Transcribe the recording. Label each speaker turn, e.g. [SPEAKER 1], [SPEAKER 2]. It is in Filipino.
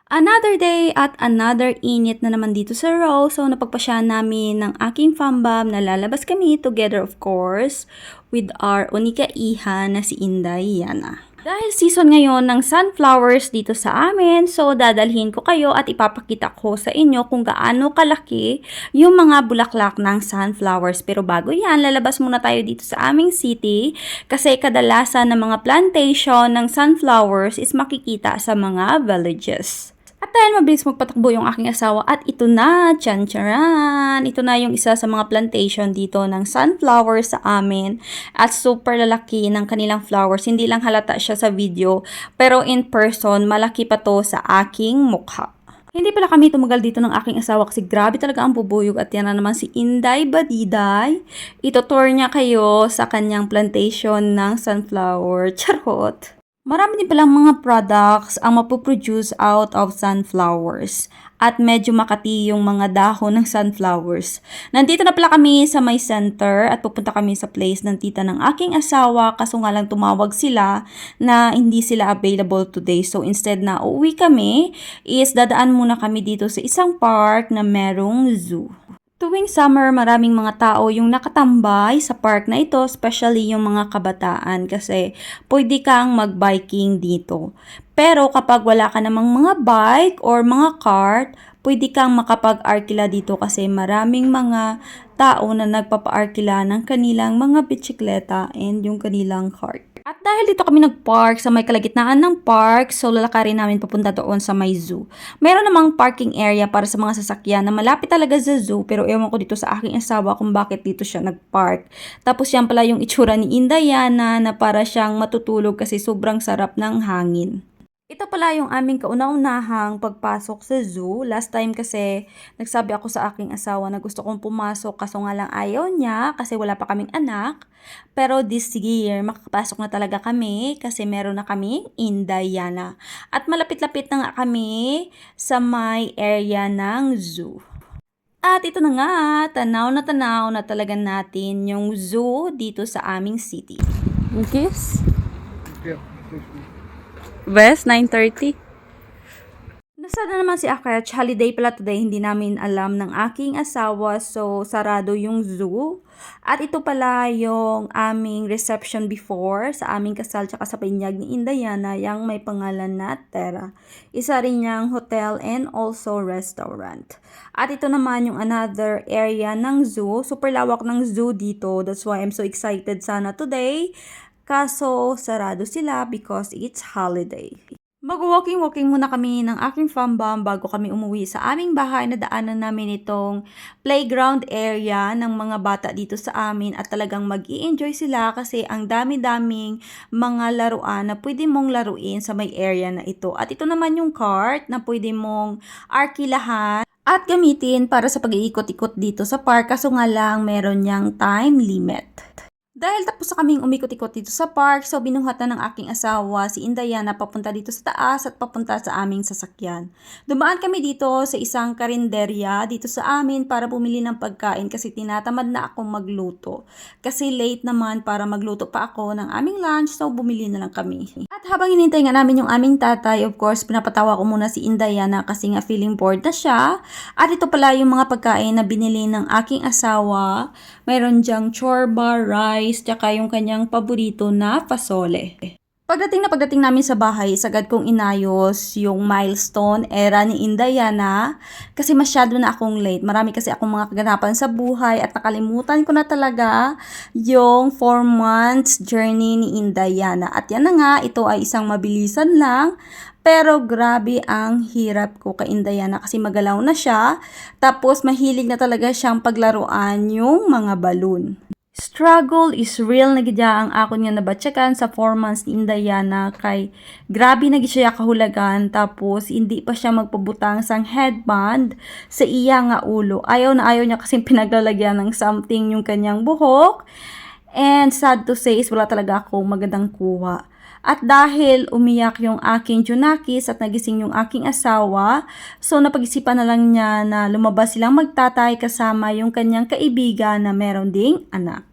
[SPEAKER 1] Another day at another init na naman dito sa Row. So, napagpasyahan namin ng aking fambam na lalabas kami together, of course, with our unika iha na si Inday Yana. Dahil season ngayon ng sunflowers dito sa amin, so dadalhin ko kayo at ipapakita ko sa inyo kung gaano kalaki yung mga bulaklak ng sunflowers. Pero bago yan, lalabas muna tayo dito sa aming city kasi kadalasan ng mga plantation ng sunflowers is makikita sa mga villages. At dahil mabilis magpatakbo yung aking asawa at ito na, tsan-tsaran! Ito na yung isa sa mga plantation dito ng sunflowers sa amin at super lalaki ng kanilang flowers. Hindi lang halata siya sa video pero in person malaki pa to sa aking mukha. Hindi pala kami tumagal dito ng aking asawa kasi grabe talaga ang bubuyog at yan na naman si Inday Badiday. Ito-tour niya kayo sa kanyang plantation ng sunflower. Charot! Marami din palang mga products ang mapoproduce out of sunflowers at medyo makati yung mga dahon ng sunflowers. Nandito na pala kami sa may center at pupunta kami sa place ng tita ng aking asawa kaso nga lang tumawag sila na hindi sila available today. So instead na uuwi kami is dadaan muna kami dito sa isang park na merong zoo. Tuwing summer, maraming mga tao yung nakatambay sa park na ito, especially yung mga kabataan kasi pwede kang mag-biking dito. Pero kapag wala ka namang mga bike or mga cart, pwede kang makapag-arkila dito kasi maraming mga tao na nagpapa-arkila ng kanilang mga bitsikleta and yung kanilang cart. At dahil dito kami nag-park sa may kalagitnaan ng park, so lalakarin namin papunta doon sa may zoo. Meron namang parking area para sa mga sasakyan na malapit talaga sa zoo, pero ewan ko dito sa aking asawa kung bakit dito siya nag-park. Tapos yan pala yung itsura ni Inday Yana na para siyang matutulog kasi sobrang sarap ng hangin. Ito pala yung aming kauna-unahang pagpasok sa zoo. Last time kasi nagsabi ako sa aking asawa na gusto kong pumasok kaso nga lang ayaw niya kasi wala pa kaming anak. Pero this year makakapasok na talaga kami kasi meron na kaming Inday Yana. At malapit-lapit na nga kami sa may area ng zoo. At ito na nga, tanaw na talaga natin yung zoo dito sa aming city. Kiss? West, 9:30. Nasa na naman si Akach, holiday pala today, hindi namin alam ng aking asawa, so sarado yung zoo. At ito pala yung aming reception before sa aming kasal tsaka sa pinyag ni Inday Yana, yung may pangalan na Terra. Isa rin niyang hotel and also restaurant. At ito naman yung another area ng zoo, super lawak ng zoo dito, that's why I'm so excited sana today. Kaso, sarado sila because it's holiday. Mag-walking-walking muna kami ng aking fambam bago kami umuwi sa aming bahay na daanan namin itong playground area ng mga bata dito sa amin at talagang mag-i-enjoy sila kasi ang dami-daming mga laruan na pwede mong laruin sa may area na ito. At ito naman yung cart na pwede mong arkilahan at gamitin para sa pag-iikot-ikot dito sa park kaso nga lang meron niyang time limit. Dahil tapos na kaming umikot-ikot dito sa park, so binuhatan ng aking asawa si Inday Yana papunta dito sa taas at papunta sa aming sasakyan. Dumaan kami dito sa isang karinderya dito sa amin para bumili ng pagkain kasi tinatamad na akong magluto. Kasi late naman para magluto pa ako ng aming lunch, so bumili na lang kami. At habang hinintay nga namin yung aming tatay, of course, pinapatawa ko muna si Inday Yana kasi nga feeling bored na siya. At ito pala yung mga pagkain na binili ng aking asawa. Mayroon diyang chorba, rice, tsaka yung kanyang paborito na fasole. Pagdating namin sa bahay, sagad kong inayos yung milestone era ni Inday Yana kasi masyado na akong late. Marami kasi akong mga kaganapan sa buhay at nakalimutan ko na talaga yung 4 months journey ni Inday Yana. At yan na nga, ito ay isang mabilisan lang. Pero grabe ang hirap ko kay Inday Yana kasi magalaw na siya. Tapos mahilig na talaga siyang paglaruan yung mga balloon. Struggle is real na gidya ang akon nga nabatyakan sa 4 months ni Inday Yana kay grabe na siya kahulagan tapos hindi pa siya magpabutang sang headband sa iya nga ulo. Ayaw niya kasi pinaglalagyan ng something yung kanyang buhok. And sad to say is wala talaga ako magandang kuha. At dahil umiyak yung aking Junakis at nagising yung aking asawa, so napag-isipan na lang niya na lumabas silang magtatay kasama yung kanyang kaibigan na meron ding anak.